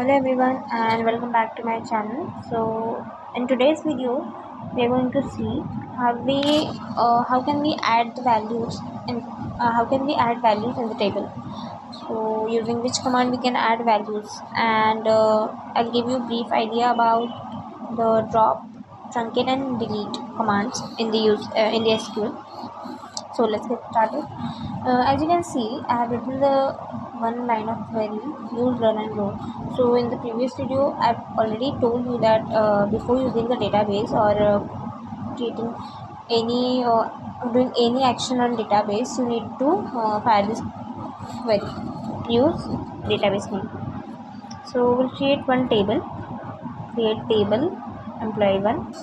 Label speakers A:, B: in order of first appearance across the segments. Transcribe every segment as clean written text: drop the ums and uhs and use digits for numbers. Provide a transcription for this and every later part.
A: Hello everyone and welcome back to my channel. So in today's video we are going to see how can we add the values and how can we add values in the table. So using which command we can add values, and I'll give you a brief idea about the drop, truncate and delete commands in the SQL. So let's get started. As you can see, I have written the one line of query, use run and roll. So in the previous video I've already told you that before using the database or creating any doing any action on database, you need to fire this query, use database name. So we'll create one table, create table employee 1,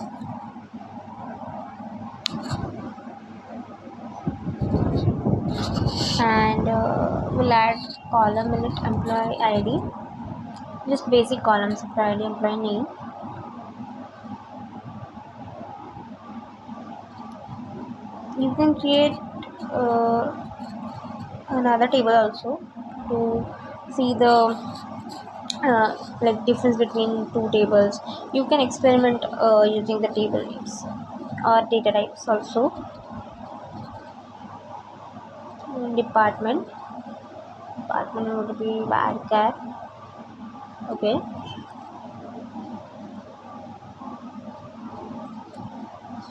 A: and we'll add column in it, employee ID, just basic columns, employee ID, employee name. You can create another table also to see the like difference between two tables. You can experiment using the table names or data types also. Department would be varchar. Okay,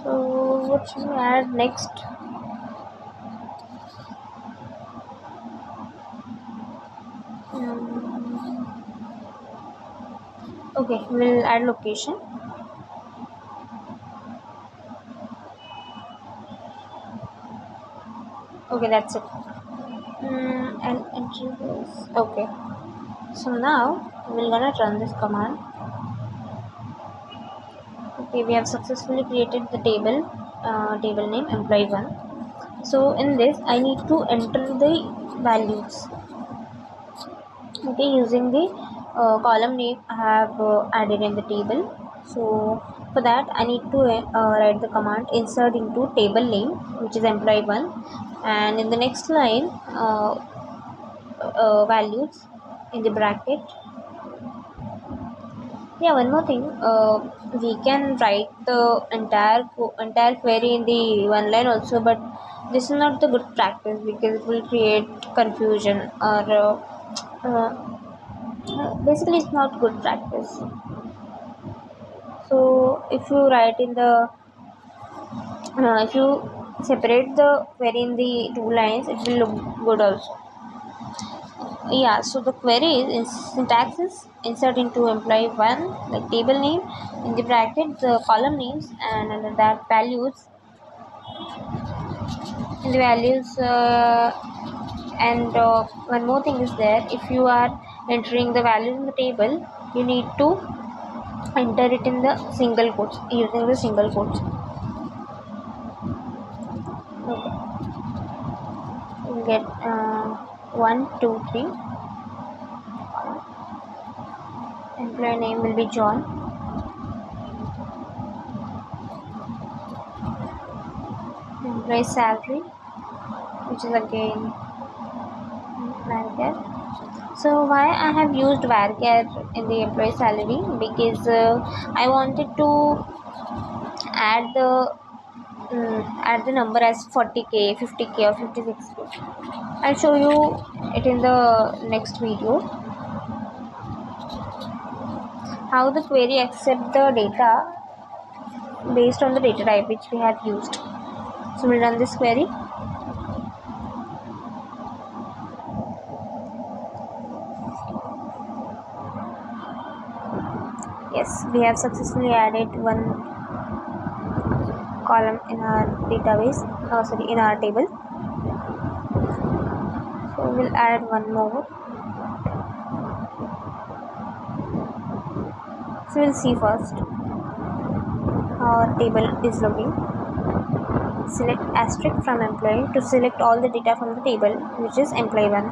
A: so what should we add next? Okay, we'll add location. Okay, that's it. And entry this. Okay, so now we're gonna run this command. Okay, we have successfully created the table name employee 1. So in this I need to enter the values. Okay, using the column name I have added in the table. So for that I need to write the command insert into table name, which is employee 1, and in the next line values in the bracket. Yeah, one more thing, we can write the entire query in the one line also, but this is not the good practice because it will create confusion, or basically it's not good practice. So if you write in the if you separate the query in the two lines, it will look good also. Yeah, so the query is syntax is insert into employee 1, like table name, in the bracket the column names, and under that values, in the values and one more thing is there. If you are entering the values in the table, you need to enter it in the single quotes, using the single quotes. Okay, you get 1 2 3. Employee name will be John. Employee salary, which is again varchar. So why I have used varchar in the employee salary? Because I wanted to add the number as 40k, 50k, or 56k. I'll show you it in the next video. How the query accepts the data based on the data type which we have used. So we'll run this query. Yes, we have successfully added one column in our database, in our table. So we'll add one more. So we'll see first how our table is looking. Select asterisk from employee to select all the data from the table, which is employee 1.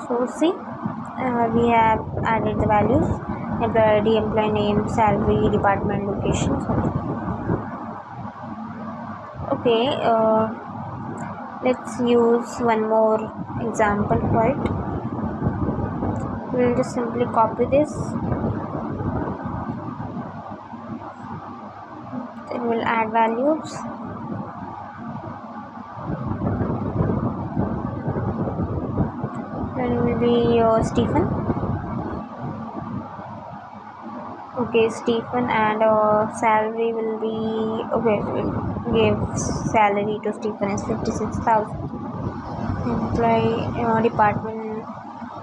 A: So see, we have added the values: employee ID, employee name, salary, department, location. Okay, let's use one more example for it. We'll just simply copy this, then we'll add values. Then will be Stephen. Okay, Stephen, and salary will be okay. We'll give salary to Stephen is 56,000. Employee department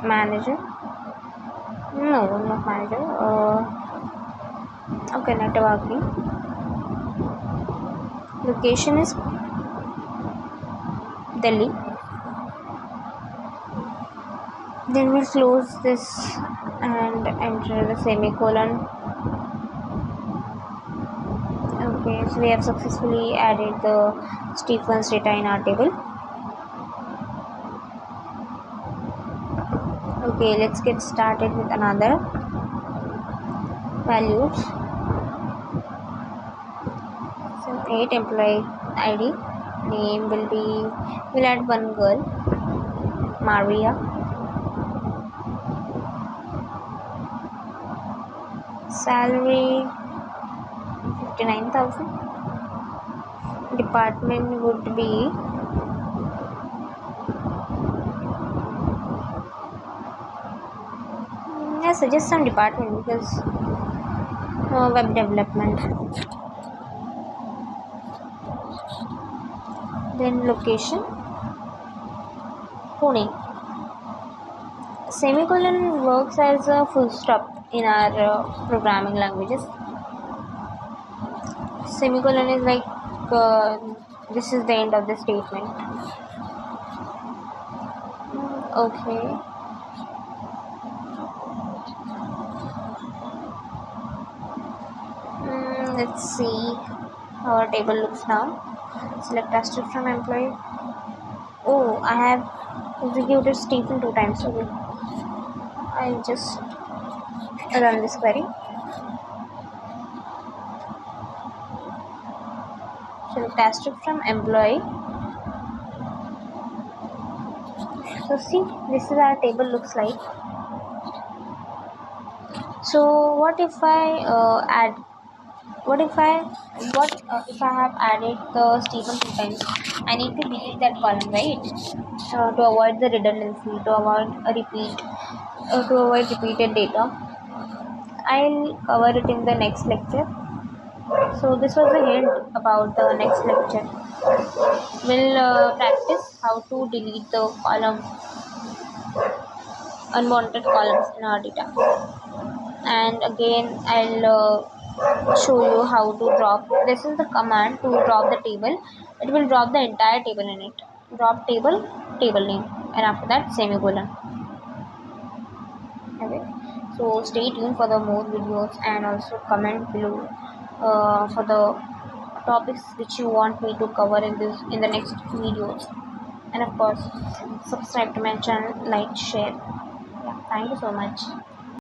A: manager. No, not manager. Okay, networking. Location is Delhi. Then we'll close this and enter the semicolon. Okay, so we have successfully added the Stephen's data in our table. Okay, let's get started with another values. So 8 employee ID. Name will be, we'll add one girl, Maria. Salary 59,000. Department would be I suggest some department because web development. Then location Pune. Semicolon works as a full stop in our programming languages. Semicolon is like this is the end of the statement. Okay. Let's see how our table looks now. Select asterisk from employee. Oh, I have executed Stephen 2 times. Okay. I'll just run this query. Select asterisk from employee. So see, this is our table looks like. So what if I if I have added the Stephen 2 times? I need to delete that column, right? To avoid the redundancy, to avoid a repeat, to avoid repeated data. I'll cover it in the next lecture. So this was a hint about the next lecture. We'll practice how to delete the unwanted columns in our data. And again, I'll show you how to drop. This is the command to drop the table. It will drop the entire table in it. Drop table, table name, and after that semicolon. Okay. So stay tuned for the more videos, and also comment below for the topics which you want me to cover in the next videos. And of course, subscribe to my channel, like, share. Yeah, thank you so much.